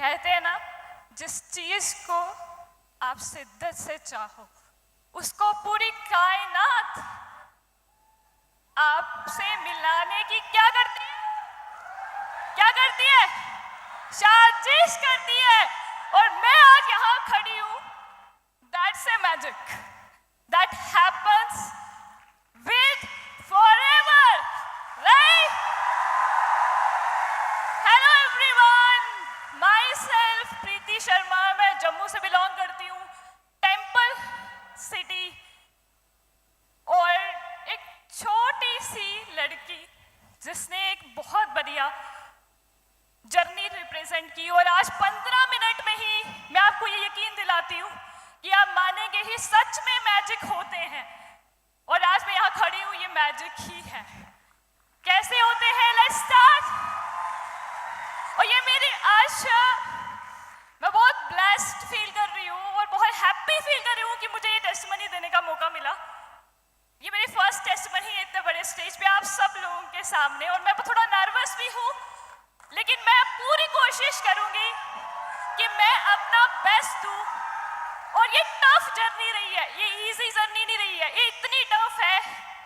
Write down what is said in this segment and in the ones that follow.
कहते हैं ना, जिस चीज को आप शिद्दत से चाहो उसको पूरी कायनात आपसे मिलाने की क्या करती है? क्या करती है? साजिश करती है। और मैं आज यहां खड़ी हूं। That's a magic that happens with forever, right? Hello everyone, myself Preeti Sharma. मैं जम्मू से बिलोंग करती हूँ, टेम्पल सिटी। और एक छोटी सी लड़की जिसने एक बहुत बढ़िया जर्नी रिप्रेजेंट की। और आज 15 मिनट में ही मैं आपको ये यकीन दिलाती हूँ कि आप मानेंगे ही, सच में मैजिक होते हैं। और आज मैं यहाँ खड़ी हूँ, ये मैजिक ही है। कैसे होते हैं? Let's start. और ये मेरी आशा, मैं बहुत ब्लेस्ड फील कर रही हूँ और बहुत हैप्पी फील कर रही हूँ कि मुझे ये टेस्टिमनी देने का मौका मिला। ये मेरी फर्स्ट टेस्टिमनी है इतने बड़े स्टेज पे आप सब लोगों के सामने। और मैं थोड़ा नर्वस भी हूँ, लेकिन मैं पूरी कोशिश करूंगी कि मैं अपना बेस्ट दूं। और ये टफ जर्नी रही है, ये इजी जर्नी नहीं रही है। ये इतनी टफ है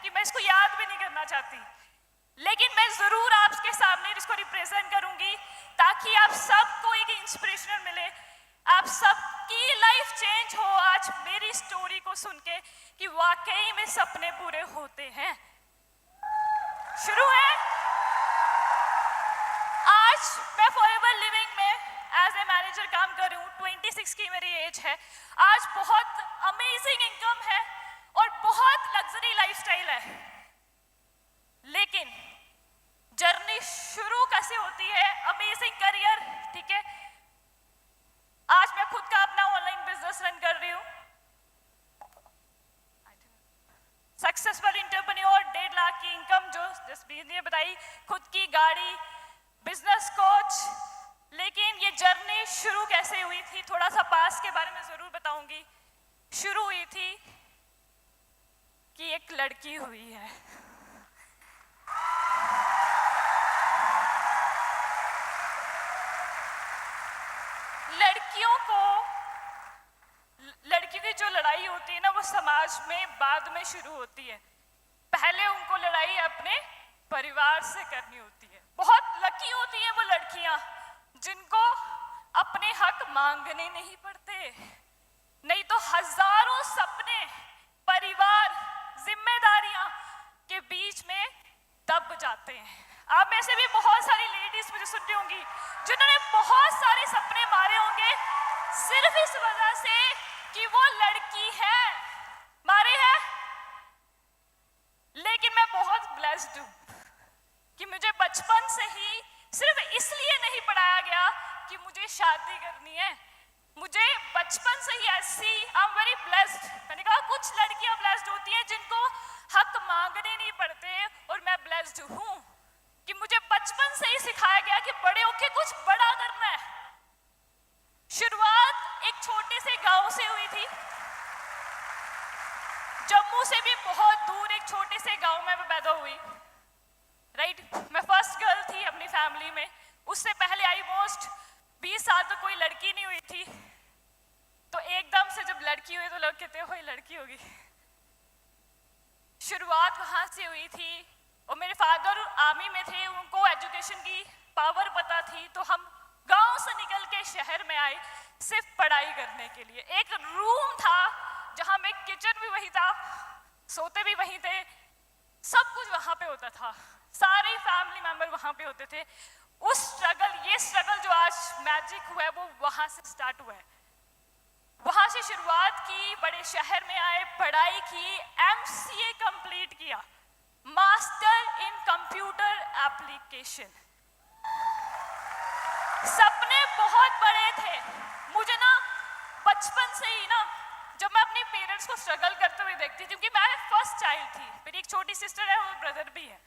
कि मैं इसको याद भी नहीं करना चाहती, लेकिन मैं जरूर आपके सामने इसको रिप्रेजेंट करूंगी ताकि आप सबको एक इंस्पिरेशन मिले, आप सबकी लाइफ चेंज हो आज मेरी स्टोरी को सुन के कि वाकई में सपने पूरे होते हैं। शुरू है। आज मैं फॉरएवर लिविंग में एज ए मैनेजर काम कर रही हूँ। 26 की मेरी एज है। आज बहुत अमेजिंग इनकम है और बहुत लग्जरी लाइफस्टाइल है। लेकिन जर्नी शुरू कैसे होती है? अमेजिंग करियर, ठीक है। आज मैं खुद का अपना ऑनलाइन बिजनेस रन कर रही हूँ। सक्सेसफुल एंटरप्रेन्योर, 1.5 लाख की इनकम जो जसबीर ने बताई, खुद की गाड़ी, बिजनेस कोच। लेकिन ये जर्नी शुरू कैसे हुई थी? थोड़ा सा पास के बारे में जरूर बताऊंगी। शुरू हुई थी कि एक लड़की हुई है। लड़कियों की जो लड़ाई होती है ना, वो समाज में बाद में शुरू होती है। पहले उनको लड़ाई अपने परिवार से करनी होती है। बहुत लकी होती हैं वो लड़कियां जिनको अपने हक मांगने नहीं पड़ते, नहीं तो हजारों सपने, परिवार, जिम्मेदारियां के बीच में दब जाते हैं। आप में से भी बहुत सारी लेडीज मुझे सुन रही होंगी जिन्होंने बहुत सारे सपने मारे होंगे सिर्फ इस वजह से कि वो लड़की है। मारे हैं। लेकिन मैं बहुत ब्लेस्ड हूं कि मुझे बचपन से ही सिर्फ इसलिए नहीं पढ़ाया गया कि मुझे शादी करनी है। मुझे बचपन से ही ऐसी, आई एम वेरी ब्लेस्ड। मैंने कहा कुछ लड़कियां ब्लेस्ड होती हैं जिनको हक मांगने नहीं पड़ते, और मैं ब्लेस्ड हूं कि मुझे बचपन से ही सिखाया गया कि बड़े होके कुछ बड़ा करना है। शुरुआत एक छोटे से गांव से हुई थी, जम्मू से भी बहुत दूर एक छोटे से गांव में मैं पैदा हुई, राइट। मैं फर्स्ट गर्ल थी अपनी फैमिली में। उससे पहले ऑलमोस्ट 20 साल तो कोई लड़की नहीं हुई थी। तो एकदम से जब लड़की हुई तो लोग कहते हो लड़की होगी। शुरुआत वहां से हुई थी। और मेरे फादर आर्मी में थे, उनको एजुकेशन की पावर पता थी, तो हम गांव से निकल के शहर में आए सिर्फ पढ़ाई करने के लिए। एक रूम था जहां में किचन भी वही था, सोते भी वहीं थे, सब कुछ वहां पे होता था, सारे फैमिली मेंबर वहां पे होते थे। उस स्ट्रगल, ये स्ट्रगल जो आज मैजिक हुआ है, वो वहां से स्टार्ट हुआ है। वहां से शुरुआत की, बड़े शहर में आए, पढ़ाई की, MCA कंप्लीट किया, मास्टर इन कंप्यूटर एप्लीकेशन। सपने बहुत बड़े थे मुझे ना, बचपन से ही ना। जब मैं अपने पेरेंट्स को स्ट्रगल करते हुए देखती थी, क्योंकि मैं फर्स्ट चाइल्ड थी, मेरी एक छोटी सिस्टर है और ब्रदर भी है,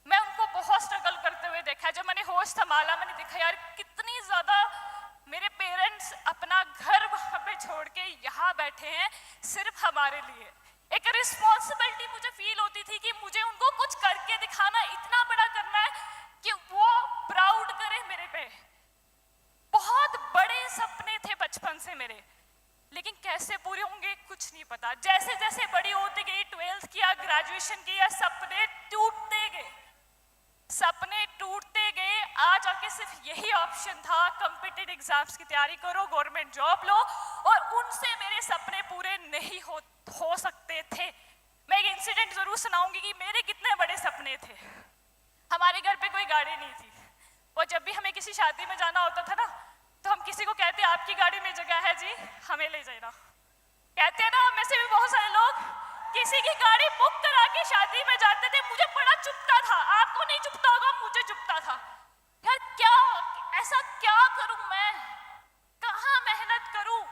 मैं उनको बहुत स्ट्रगल करते हुए देखा। जब मैंने होश संभाला, मैंने देखा यार कितनी ज्यादा मेरे पेरेंट्स अपना घर वहां पे छोड़ के यहाँ बैठे हैं सिर्फ हमारे लिए। एक रिस्पॉन्सिबिलिटी मुझे फील होती थी कि मुझे उनको कुछ करके दिखाना, इतना बड़ा करना है कि वो प्राउड करे मेरे पे। बहुत मेरे, लेकिन कैसे पूरे होंगे कुछ नहीं पता। जैसे जैसे बड़ी होती गई, 12th किया, ग्रेजुएशन किया, सपने टूटते गए, सपने टूटते गए। आज आके सिर्फ यही ऑप्शन था, कॉम्पिटिटिव एग्जाम्स की तैयारी करो, गवर्नमेंट जॉब लो, और उनसे मेरे सपने पूरे नहीं हो सकते थे। मैं एक इंसिडेंट जरूर सुनाऊंगी कि मेरे कितने बड़े सपने थे। हमारे घर पे कोई गाड़ी नहीं थी, और जब भी हमें किसी शादी में जाना होता था ना, तो हम किसी को कहते आपकी गाड़ी में जगह है जी, हमें ले जाना। कहते हैं ना, हम में से भी बहुत सारे लोग किसी की गाड़ी बुक करा के शादी में जाते थे। मुझे बड़ा चुभता था, आपको नहीं चुभता होगा, मुझे चुभता था। यार क्या, ऐसा क्या करूं मैं, कहाँ मेहनत करूं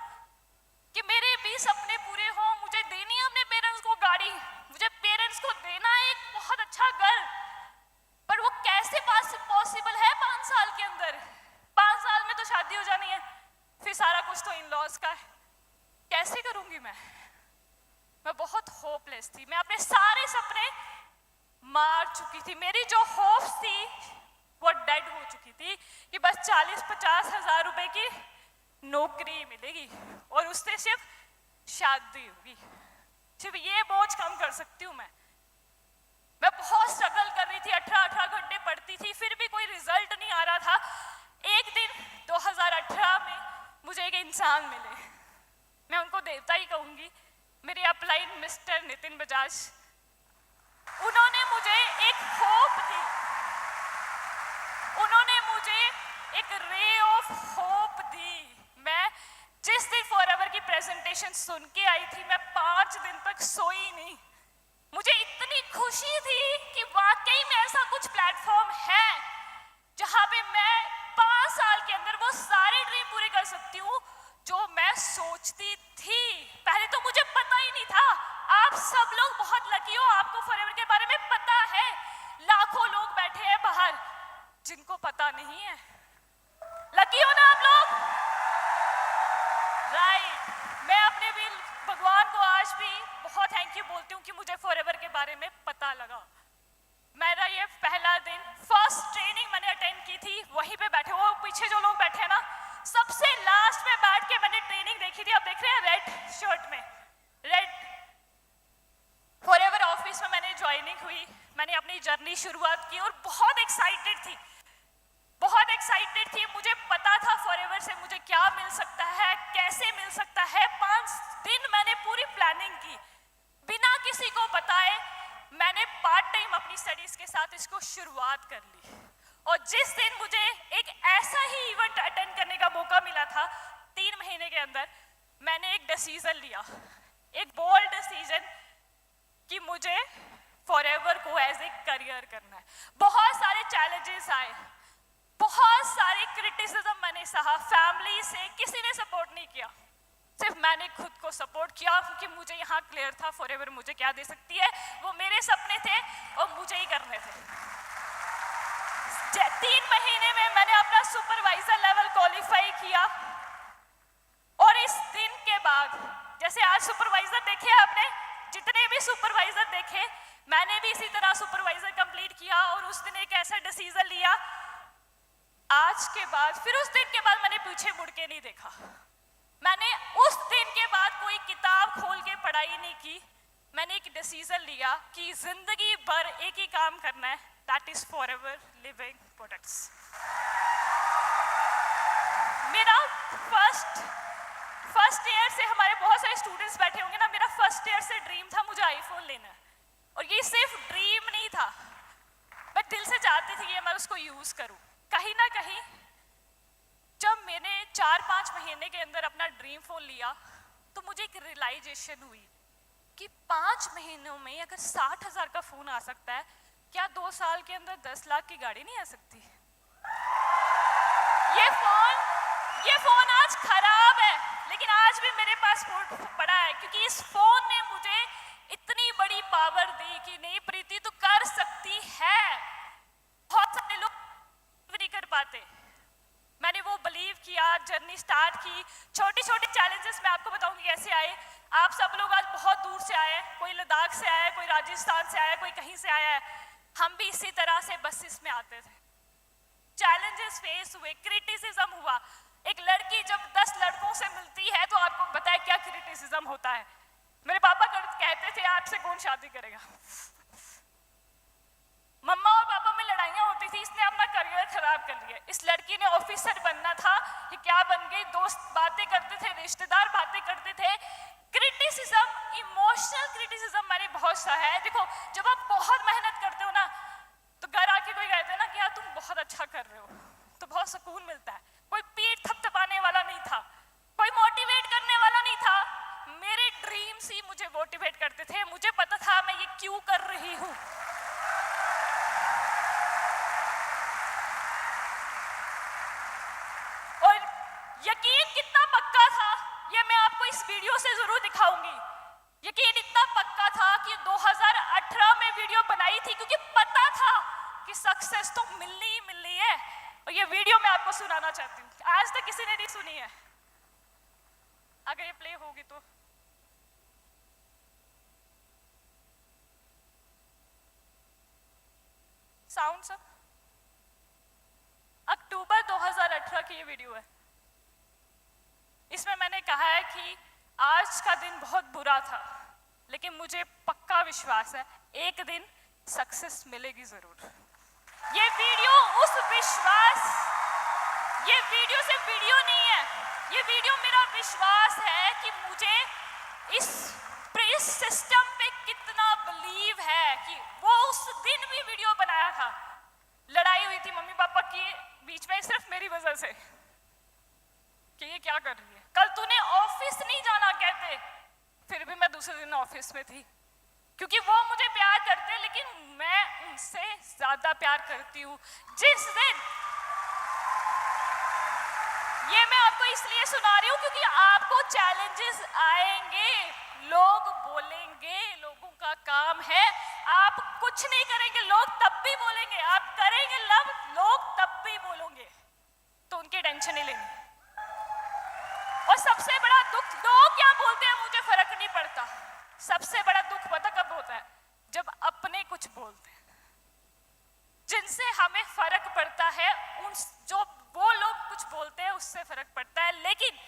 कि मेरे भी सपने पूरे हों। मुझे देनी है अपने पेरेंट्स को गाड़ी, मुझे पेरेंट्स को देना है एक बहुत अच्छा घर, पर वो कैसे पॉसिबल है 5 साल के अंदर? 5 साल में तो शादी हो जानी है, फिर सारा कुछ तो इन लॉज का है। कैसे करूंगी मैं बहुत होपलेस थी। मैं अपने सारे सपने मार चुकी थी। मेरी जो होप्स थी वो डेड हो चुकी थी कि बस 40-50 हजार रुपए की नौकरी मिलेगी और उससे सिर्फ शादी होगी, सिर्फ ये बोझ कम कर सकती हूँ मैं। बहुत स्ट्रगल कर रही थी, 18 घंटे पढ़ती थी, फिर भी कोई रिजल्ट नहीं आ रहा था। एक दिन 2018 में मुझे एक इंसान मिले, मैं उनको देवता ही कहूंगी, मेरे अपलाइन मिस्टर नितिन बजाज। उन्होंने मुझे एक होप दी, उन्होंने मुझे एक रे ऑफ होप दी। मैं जिस दिन फॉरएवर की प्रेजेंटेशन सुन के आई थी, मैं 5 दिन तक सोई नहीं। मुझे इतनी खुशी थी कि वाकई में ऐसा कुछ प्लेटफॉर्म है जहां पे मैं 5 साल के अंदर वो सारे ड्रीम पूरे कर सकती हूँ जो मैं सोचती थी। पहले तो मुझे पता ही नहीं था। आप सब लोग बहुत लकी हो, आपको फॉरएवर के बारे में पता है। लाखों लोग बैठे हैं बाहर जिनको पता नहीं है। लकी हो ना आप लोग? राइट। मैं अपने भी भगवान को आज भी बहुत थैंक यू बोलती हूँ कि मुझे फॉरएवर के बारे में पता लगा। मेरा ये पहला दिन, फर्स्ट ट्रेनिंग मैंने अटेंड की थी, वहीं पे बैठे, वो पीछे जो लोग बैठे हैं ना, सबसे लास्ट में बैठ के मैंने ट्रेनिंग देखी थी। आप देख रहे हैं रेड शर्ट में, रेड फॉरएवर ऑफिस में मैंने ज्वाइनिंग हुई, मैंने अपनी जर्नी शुरुआत की और बहुत एक्साइटेड थी, बहुत एक्साइटेड थी। मुझे पता था फॉरएवर से मुझे क्या मिल सकता है, कैसे मिल सकता है। 5 दिन मैंने पूरी प्लानिंग की बिना किसी को बताए। मैंने पार्ट टाइम अपनी स्टडीज के साथ इसको शुरुआत कर ली, और जिस दिन मुझे एक ऐसा ही इवेंट अटेंड करने का मौका मिला था 3 महीने के अंदर, मैंने एक डिसीजन लिया, एक बोल्ड डिसीजन कि मुझे फॉरएवर को एज ए करियर करना है। बहुत सारे चैलेंजेस आए, बहुत सारे क्रिटिसिज्म मैंने सहा, फैमिली से किसी ने सपोर्ट नहीं किया, सिर्फ मैंने खुद को सपोर्ट किया, क्योंकि मुझे यहाँ क्लियर था फॉरएवर मुझे क्या दे सकती है। वो मेरे सपने थे और मुझे ही करने थे। 3 महीने में मैंने अपना सुपरवाइजर लेवल क्वालिफाई किया, और इस दिन के बाद, जैसे आज सुपरवाइजर देखे आपने, जितने भी सुपरवाइजर देखे, मैंने भी इसी तरह सुपरवाइजर कंप्लीट किया और उस दिन एक ऐसा डिसीजन लिया। आज के बाद, फिर उस दिन के बाद मैंने पीछे मुड़ के नहीं देखा। मैंने उस दिन के बाद कोई किताब खोल के पढ़ाई नहीं की। मैंने एक डिसीजन लिया कि जिंदगी भर एक ही काम करना है, that is forever living products. मेरा फर्स्ट ईयर से, हमारे बहुत सारे स्टूडेंट्स बैठे होंगे ना, मेरा फर्स्ट ईयर से ड्रीम था मुझे आईफोन लेना है, और ये सिर्फ ड्रीम नहीं था, मैं दिल से चाहती थी कि मैं उसको यूज करूं। कहीं ना कहीं जब मैंने 4-5 महीने के अंदर अपना ड्रीम फोन लिया, तो मुझे एक रियलाइजेशन हुई कि 5 महीनों में अगर 60,000 का फोन आ सकता है, क्या 2 साल के अंदर 10 लाख की गाड़ी नहीं आ सकती? ये फोन आज खराब है, लेकिन आज भी मेरे पास पड़ा है, क्योंकि इस फोन ने मुझे इतनी बड़ी पावर दी कि नहीं प्रीति तू कर सकती है। बहुत सारे लोग नहीं कर पाते। मैंने वो बिलीव किया, जर्नी स्टार्ट की। छोटे छोटे चैलेंजेस मैं आपको बताऊंगी कैसे आए। आप सब लोग आज बहुत दूर से आए, कोई लद्दाख से आया, कोई राजस्थान से आया, कोई कहीं से आया है। हम भी इसी तरह से बसेस में आते थे, चैलेंजेस फेस हुए, क्रिटिसिज्म हुआ। एक लड़की जब 10 लड़कों से मिलती है तो आपको पता है क्या क्रिटिसिज्म होता है। मेरे पापा कहते थे आपसे कौन शादी करेगा। मम्मा और पापा में लड़ाइयाँ होती थी, इसने अपना करियर खराब कर लिया। इस लड़की ने ऑफिसर बनना था, ये क्या बन गई। दोस्त बातें करते थे, रिश्तेदार बातें करते थे। क्रिटिसिज्म, इमोशनल क्रिटिसिज्म मैंने बहुत सा है। देखो जब आप बहुत मेहनत करते हो ना तो घर आके कोई कहते हैं ना कि यार तुम बहुत अच्छा कर रहे हो, तो बहुत सुकून मिलता है। कोई पीठ थपथपाने वाला नहीं था, कोई मोटिवेट करने वाला नहीं था। मेरे ड्रीम्स ही मुझे मोटिवेट करते थे। मुझे पता था मैं ये क्यों कर रही हूँ। और यकीन कितना पक्का था ये मैं आपको इस वीडियो से जरूर दिखाऊंगी। यकीन इतना पक्का था कि 2018 में वीडियो बनाई थी क्योंकि पता था कि सक्सेस तो मिलनी ही मिलनी है। और ये वीडियो मैं आपको सुनाना चाहती हूँ, आज तक किसी ने नहीं सुनी है। अगर ये प्ले होगी तो साउंड सब। अक्टूबर 2018 की ये वीडियो है। इसमें मैंने कहा है कि आज का दिन बहुत बुरा था लेकिन मुझे पक्का विश्वास है एक दिन सक्सेस मिलेगी जरूर। ये वीडियो उस विश्वास, ये वीडियो सिर्फ वीडियो नहीं है, ये वीडियो मेरा विश्वास है कि मुझे इस सिस्टम पे कितना बिलीव है कि वो उस दिन भी वीडियो बनाया था। लड़ाई हुई थी मम्मी पापा की बीच में सिर्फ मेरी वजह से कि ये क्या कर रही है, कल तूने ऑफिस नहीं जाना कहते, फिर भी मैं दूसरे दिन ऑफिस में थी क्योंकि वो मुझे प्यार करते लेकिन मैं उनसे ज्यादा प्यार करती हूँ। जिस दिन ये मैं आपको इसलिए सुना रही हूँ क्योंकि आपको चैलेंजेस आएंगे, लोग बोलेंगे, लोगों का काम है। आप कुछ नहीं करेंगे लोग तब भी बोलेंगे, आप करेंगे लोग तब भी बोलोगे, तो उनकी टेंशन नहीं लेनी। और सबसे बड़ा दुख, लोग क्या बोलते हैं मुझे फर्क नहीं पड़ता। सबसे बड़ा दुख पता कब होता है, जब अपने कुछ बोलते हैं। जिनसे हमें फर्क पड़ता है उन जो वो लोग कुछ बोलते हैं उससे फर्क पड़ता है। लेकिन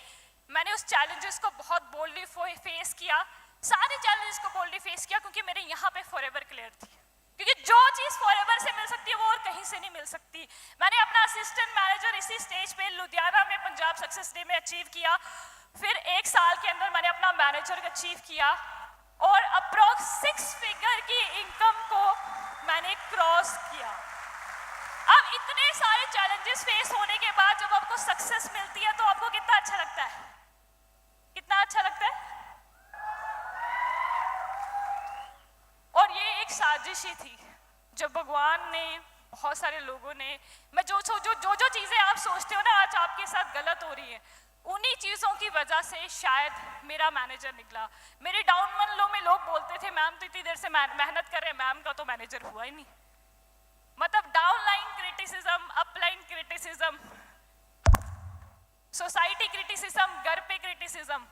मैंने उस चैलेंजेस को बहुत बोल्डली फेस किया, सारे चैलेंजेस को बोल्डली फेस किया क्योंकि मेरे यहाँ पे फॉरएवर क्लियर थी। क्योंकि जो चीज फॉरएवर से मिल सकती है वो और कहीं से नहीं मिल सकती। मैंने अपना असिस्टेंट मैनेजर इसी स्टेज पे लुधियाना में पंजाब सक्सेस डे में अचीव किया। फिर 1 साल के अंदर मैंने अपना मैनेजर अचीव किया और अप्रॉक्स 6 फिगर की इनकम को मैंने क्रॉस किया। अब इतने सारे चैलेंजेस फेस होने के बाद जब आपको सक्सेस मिलती है तो आपको कितना अच्छा लगता है, कितना अच्छा लगता है। और ये एक साजिश ही थी जब भगवान ने, बहुत सारे लोगों ने, मैं जो चीजें आप सोचते हो ना आज आपके साथ गलत हो रही है, उन्हीं चीजों की वजह से शायद मेरा मैनेजर निकला। मेरे डाउन मन लो में लोग बोलते थे मैम तो इतनी देर से मेहनत कर रहे हैं, मैम का तो मैनेजर हुआ ही नहीं। मतलब down line criticism, upline criticism, society criticism, घर पे क्रिटिसिज्म,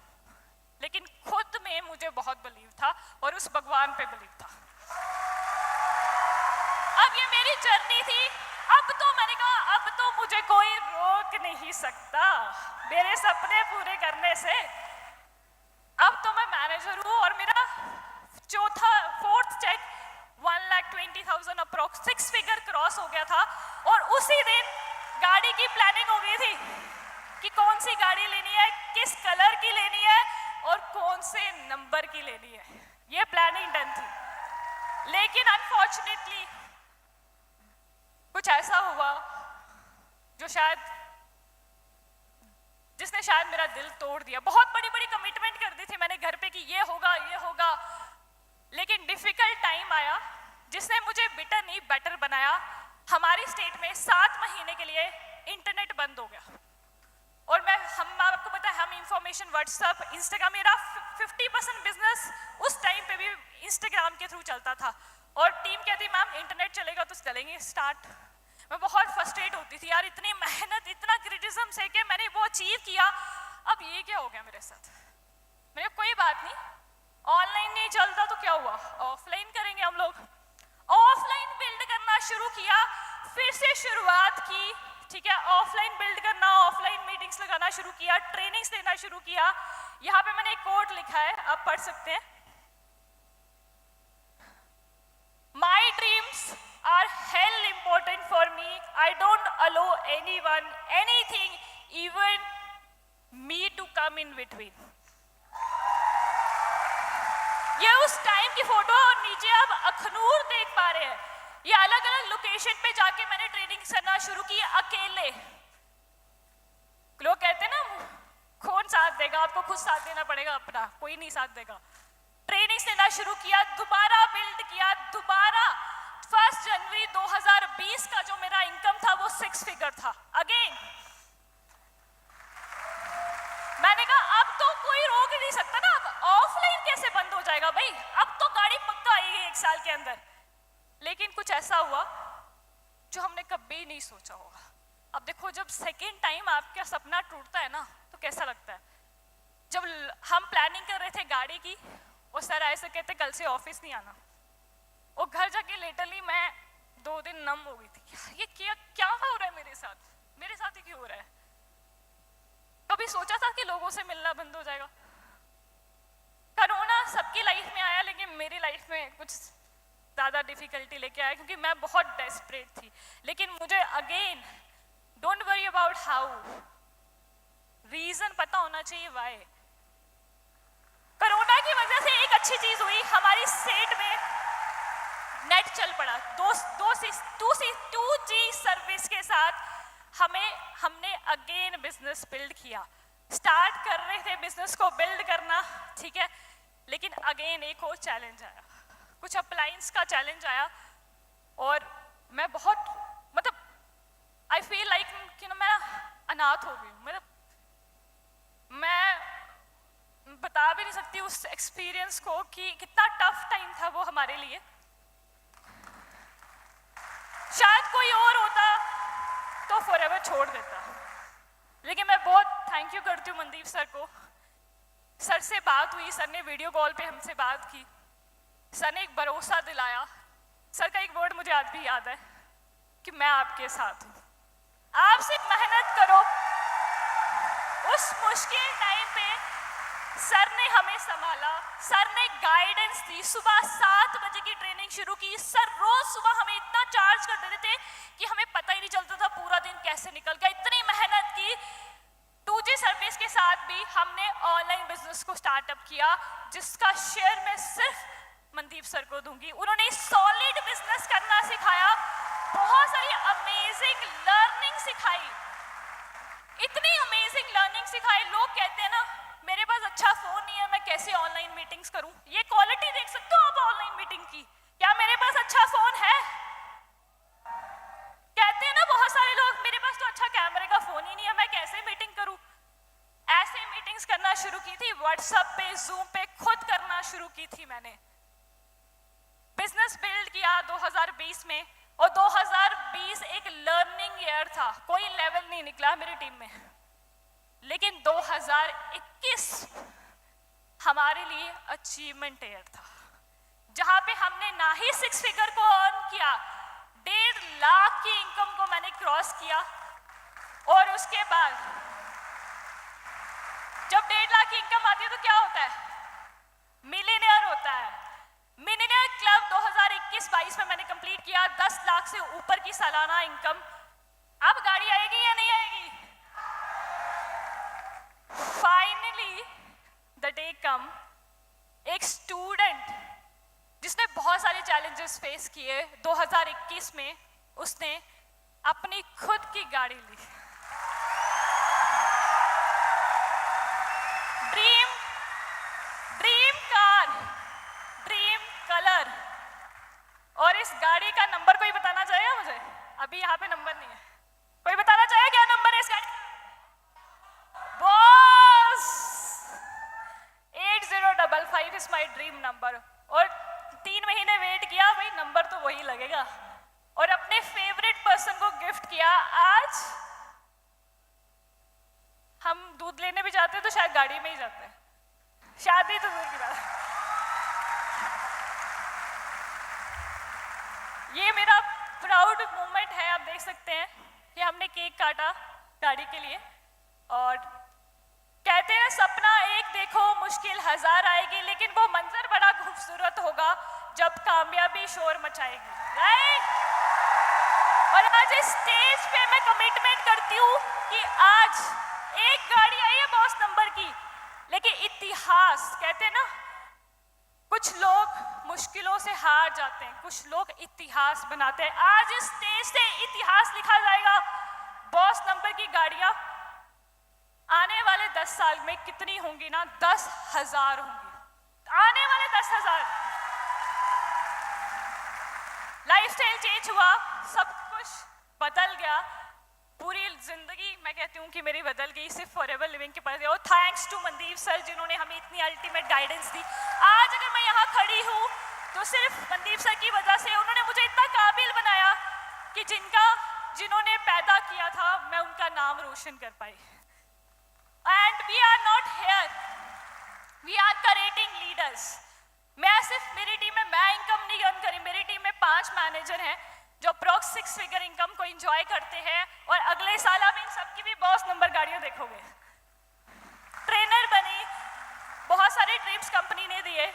लेकिन खुद में मुझे बहुत बिलीव था और उस भगवान पे बिलीव था। अब ये मेरी जर्नी थी। अब तो मैंने कहा अब तो मुझे कोई रोक नहीं सकता मेरे सपने पूरे करने से। अब तो मैं मैनेजर हूँ और मेरा fourth check 1,20,000 approx 6 figure cross हो गया था। और उसी दिन गाड़ी की प्लानिंग हो गई थी कि कौन सी गाड़ी लेनी है, किस कलर की लेनी है और कौन से नंबर की लेनी है। ये प्लानिंग डन थी। लेकिन अनफॉर्चुनेटली कुछ ऐसा हुआ जो जिसने शायद मेरा दिल तोड़ दिया। बहुत बड़ी बड़ी कमिटमेंट कर दी थी मैंने घर पे कि ये होगा ये होगा, लेकिन डिफिकल्ट टाइम आया जिसने मुझे बिटर नहीं बेटर बनाया। हमारी स्टेट में 7 महीने के लिए इंटरनेट बंद हो गया और आपको पता है हम इंफॉर्मेशन व्हाट्सएप इंस्टाग्राम, मेरा 50% बिजनेस उस टाइम पे भी इंस्टाग्राम के थ्रू चलता था। और टीम कहती मैम इंटरनेट चलेगा तो चलेंगे स्टार्ट। मैं बहुत फ्रस्ट्रेट होती थी यार, इतनी मेहनत इतना क्रिटिसिज्म से के मैंने वो अचीव किया, अब ये क्या हो गया मेरे साथ। मेरे कोई बात नहीं, ऑनलाइन नहीं चलता तो क्या हुआ, ऑफलाइन करेंगे हम लोग। ऑफलाइन बिल्ड करना शुरू किया, फिर से शुरुआत की ठीक है, ऑफलाइन बिल्ड करना, ऑफलाइन मीटिंग्स लगाना शुरू किया, ट्रेनिंग्स देना शुरू किया। यहाँ पे मैंने एक कोट लिखा है, आप पढ़ सकते हैं। My dreams are hell important for me. I don't allow anyone, anything, even me to come in between. ये उस टाइम की फोटो और नीचे आप अखनूर देख पा रहे हैं। ये अलग अलग लोकेशन पे जाके मैंने ट्रेनिंग करना शुरू की अकेले। लोग कहते हैं ना, कौन साथ देगा, आपको खुद साथ देना पड़ेगा अपना, कोई नहीं साथ देगा। ट्रेनिंग देना शुरू किया, दोबारा बिल्ड किया, दोबारा 1 जनवरी 2020 का जो मेरा इनकम था वो 6 फिगर था। अगेन मैंने कहा अब तो कोई रोक ही नहीं सकता ना, अब ऑफलाइन कैसे बंद हो जाएगा भाई, अब तो गाड़ी पक्का आएगी 1 साल के अंदर। लेकिन कुछ ऐसा हुआ जो हमने कभी नहीं सोचा होगा। अब देखो, जब सेकेंड टाइम आपका सपना टूटता है ना तो कैसा लगता है। जब हम प्लानिंग कर रहे थे गाड़ी की, और सर ऐसे कहते कल से ऑफिस नहीं आना, और घर जाके लिटरली मैं 2 दिन नम हो गई थी। ये क्या हो रहा है मेरे साथ ही क्यों हो रहा है। कभी सोचा था कि लोगों से मिलना बंद हो जाएगा। कोरोना सबकी लाइफ में आया, लेकिन मेरी लाइफ में कुछ ज़्यादा डिफिकल्टी लेके आया, क्योंकि मैं बहुत डेस्परेट थी। लेकिन मुझे again, don't worry about how, reason पता होना चाहिए वाई। कोरोना की वजह से एक अच्छी चीज हुई, हमारी स्टेट में नेट चल पड़ा। 2G सर्विस के साथ हमने अगेन बिजनेस बिल्ड किया। स्टार्ट कर रहे थे बिजनेस को बिल्ड करना, ठीक है, लेकिन अगेन एक और चैलेंज आया, कुछ अप्लायंस का चैलेंज आया। और मैं बहुत आई फील लाइक कि ना मैं अनाथ हो गई हूँ। मैं बता भी नहीं सकती उस एक्सपीरियंस को कि कितना टफ टाइम था वो हमारे लिए। शायद कोई और होता तो फॉरएवर छोड़ देता, लेकिन मैं बहुत थैंक यू करती हूँ मनदीप सर को। सर से बात हुई, सर ने वीडियो कॉल पे हमसे बात की, सर ने एक भरोसा दिलाया। सर का एक वर्ड मुझे आज भी याद है कि मैं आपके साथ हूँ, आप सिर्फ मेहनत करो। उस मुश्किल टाइम पे सर ने हमें संभाला, सर ने गाइडेंस दी। सुबह 7 बजे की ट्रेनिंग शुरू की। सर रोज सुबह हमें इतना चार्ज कर देते थे कि हमें पता ही नहीं चलता था पूरा दिन कैसे निकल गया। इतनी मेहनत की। 2G सर्विस के साथ भी हमने ऑनलाइन बिजनेस को स्टार्टअप किया, जिसका शेयर मैं सिर्फ मनदीप सर को दूंगी। उन्होंने सॉलिड बिजनेस करना सिखाया, बहुत सारी अमेजिंग लर्निंग सिखाई, इतनी अमेजिंग लर्निंग सिखाई। लोग कहते हैं ना, मेरे पास अच्छा फोन नहीं है, मैं कैसे ऑनलाइन मीटिंग्स करूं। ये क्वालिटी देख सकते हो आप ऑनलाइन मीटिंग की, क्या मेरे पास अच्छा फोन है? कहते हैं ना बहुत सारे लोग, मेरे पास तो अच्छा कैमरे का फोन ही नहीं है, मैं कैसे मीटिंग करूं। ऐसे मीटिंग्स करना शुरू की थी, व्हाट्सएप पे, जूम पे खुद करना शुरू की थी मैंने। बिजनेस बिल्ड किया 2020 में, और 2020 एक लर्निंग ईयर था। कोई लेवल नहीं निकला मेरी टीम में, लेकिन 2021 हमारे लिए अचीवमेंट ईयर था, जहां पे हमने ना ही 6 फिगर को अर्न किया, 1.5 लाख की इनकम को मैंने क्रॉस किया। और उसके बाद जब 1.5 लाख की इनकम आती है तो क्या होता है? मिलियनेयर होता है। मिलियनेयर क्लब 2021-22 में मैंने कंप्लीट किया, 10 लाख से ऊपर की सालाना इनकम। अब गाड़ी आएगी या नहीं आएगी? फाइनली द डे कम, एक स्टूडेंट जिसने बहुत सारे चैलेंजेस फेस किए, 2021 में उसने अपनी खुद की गाड़ी ली। Dream car, dream colour. और इस गाड़ी का नंबर कोई बताना चाहेगा मुझे? अभी यहाँ पे नंबर नहीं है, कोई बताना चाहेगा क्या नंबर है इस गाड़ी? Boss 8055 is my dream number. और 3 महीने वेट किया, भाई नंबर तो वही लगेगा। और अपने फेवरेट पर्सन को गिफ्ट किया। आज हम दूध लेने भी जाते हैं तो शायद गाड़ी में ही जाते हैं, शादी तो दूर की बात। ये मेरा प्राउड मोमेंट है, आप देख सकते हैं ये हमने केक काटा गाड़ी के लिए, और कहते हैं सपना एक देखो मुश्किल हजार आएगी, लेकिन वो मंजर बड़ा खूबसूरत होगा जब कामयाबी शोर मचाएगी, राइट। और आज इस स्टेज पे मैं कमिटमेंट करती हूँ कि आज एक गाड़ी आई है बॉस नंबर की, लेकिन इतिहास, कहते हैं ना कुछ लोग मुश्किलों से हार जाते हैं, कुछ लोग इतिहास बनाते हैं। आज इस स्टेज से इतिहास लिखा जाएगा। बॉस नंबर की गाड़ियां आने वाले 10 साल में कितनी होंगी ना, 10,000 होंगी, आने वाले 10,000। लाइफस्टाइल चेंज हुआ, सब कुछ बदल गया, पूरी जिंदगी मैं कहती हूँ कि मेरी बदल गई सिर्फ फॉरएवर लिविंग के पर। और थैंक्स टू मनदीप सर जिन्होंने हमें इतनी अल्टीमेट गाइडेंस दी। आज अगर मैं यहाँ खड़ी हूँ तो सिर्फ मनदीप सर की वजह से, उन्होंने मुझे इतना काबिल बनाया कि जिन्होंने पैदा किया था मैं उनका नाम रोशन कर पाई। And we are not here, we are creating leaders. मैं सिर्फ, मेरी टीम में मैं इनकम नहीं अर्न करी, मेरी टीम में 5 मैनेजर हैं जो अप्रॉक्स 6 फिगर इनकम को एंजॉय करते हैं, और अगले साल आप इन सबकी भी बॉस नंबर गाड़ियां देखोगे। ट्रेनर बनी, बहुत सारे ट्रिप्स कंपनी ने दिए,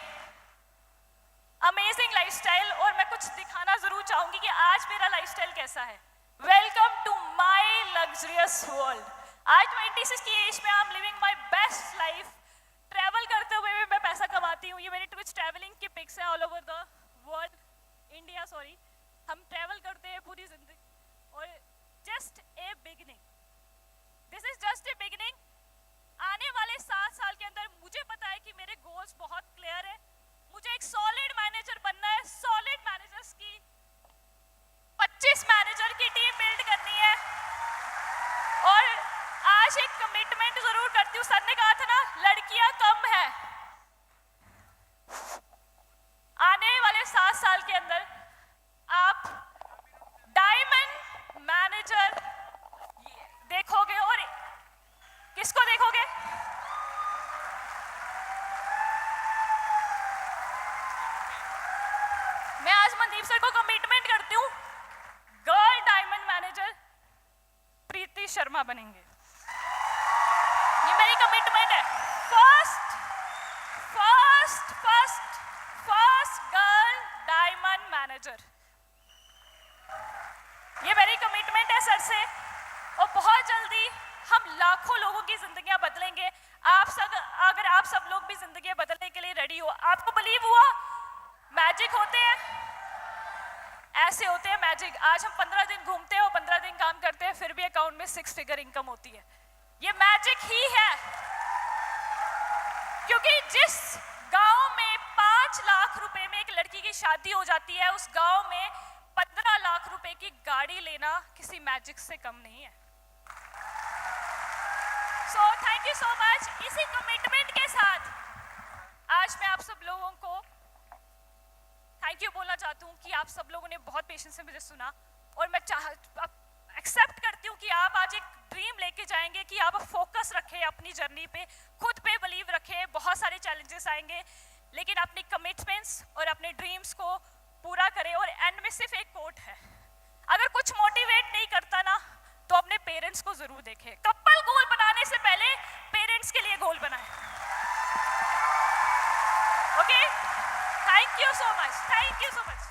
अमेजिंग लाइफस्टाइल। और मैं कुछ दिखाना जरूर चाहूंगी कि आज मेरा लाइफस्टाइल कैसा है। Welcome to my luxurious world. आज 26 की एज में I am living my best life. Travel करते हुए भी मैं पैसा कमाती हूँ। ये मेरी कुछ ट्रैवलिंग की पिक्स हैं all over the world, India sorry. हम ट्रैवल करते हैं पूरी जिंदगी, और just a beginning, this is just a beginning. आने वाले 7 साल के अंदर मुझे पता है कि मेरे गोल्स बहुत क्लियर है। मुझे एक सॉलिड मैनेजर बनना है, सॉलिड मैनेजर्स की 25 मैनेजर की टीम बिल्ड करनी है। और आज एक कमिटमेंट जरूर करती हूँ, सर ने कहा था ना लड़कियां कम है, आने वाले 7 साल के अंदर आप डायमंड मैनेजर देखोगे। और किसको देखोगे? मैं आज मनदीप सर को कमिटमेंट करती हूँ, गर्ल डायमंड मैनेजर प्रीति शर्मा बनेंगे। ये मेरी कमिटमेंट है। फर्स्ट गर्ल डायमंड मैनेजर, ये मेरी कमिटमेंट है सर से। और बहुत जल्दी हम लाखों लोगों की जिंदगियां बदलेंगे। अगर आप सब लोग भी जिंदगियां बदलने के लिए रेडी हो, आपको बिलीव हुआ मैजिक होते हैं, ऐसे होते हैं मैजिक। आज हम 15 दिन घूमते हैं और 15 दिन काम करते हैं, फिर भी अकाउंट में 6 फिगर इनकम होती है। ये मैजिक ही है, क्योंकि जिस गांव में 5 लाख रुपए में एक लड़की की शादी हो जाती है, उस गांव में 15 लाख रुपए की गाड़ी लेना किसी मैजिक से कम नहीं है। So thank you so much. इसी कमिटमेंट के साथ आज मैं आप सब लोगों को थैंक यू बोलना चाहती हूँ कि आप सब लोगों ने बहुत पेशेंस से मुझे सुना, और मैं एक्सेप्ट करती हूँ कि आप आज एक ड्रीम लेके जाएंगे, कि आप फोकस रखें अपनी जर्नी पे, खुद पे बिलीव रखें। बहुत सारे चैलेंजेस आएंगे, लेकिन अपनी कमिटमेंट्स और अपने ड्रीम्स को पूरा करें। और एंड में सिर्फ एक कोट है, अगर कुछ मोटिवेट नहीं करता ना तो अपने पेरेंट्स को जरूर देखें। कपल गोल बनाने से पहले पेरेंट्स के लिए गोल बनाएं। Okay, thank you so much, thank you so much.